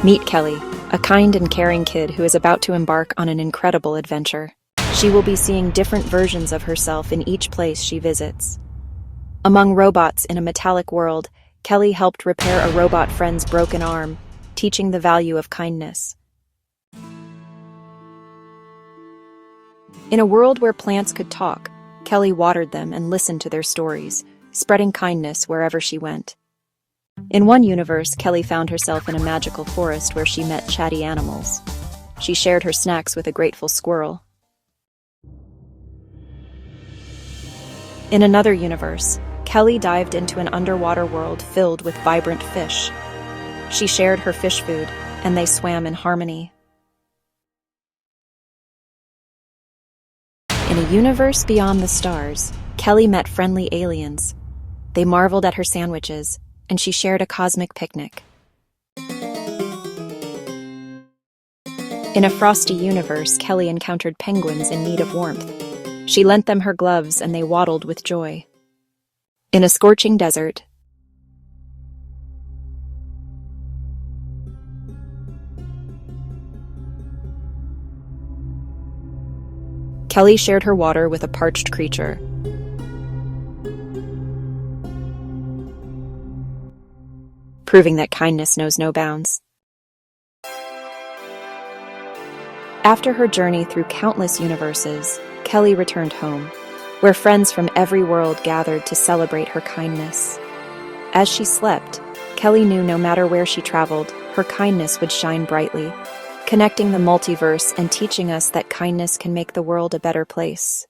Meet Kelly, a kind and caring kid who is about to embark on an incredible adventure. She will be seeing different versions of herself in each place she visits. Among robots in a metallic world, Kelly helped repair a robot friend's broken arm, teaching the value of kindness. In a world where plants could talk, Kelly watered them and listened to their stories, spreading kindness wherever she went. In one universe, Kelly found herself in a magical forest where she met chatty animals. She shared her snacks with a grateful squirrel. In another universe, Kelly dived into an underwater world filled with vibrant fish. She shared her fish food, and they swam in harmony. In a universe beyond the stars, Kelly met friendly aliens. They marveled at her sandwiches, and she shared a cosmic picnic. In a frosty universe, Kelly encountered penguins in need of warmth. She lent them her gloves, and they waddled with joy. In a scorching desert, Kelly shared her water with a parched creature. Proving that kindness knows no bounds. After her journey through countless universes, Kelly returned home, where friends from every world gathered to celebrate her kindness. As she slept, Kelly knew no matter where she traveled, her kindness would shine brightly, connecting the multiverse and teaching us that kindness can make the world a better place.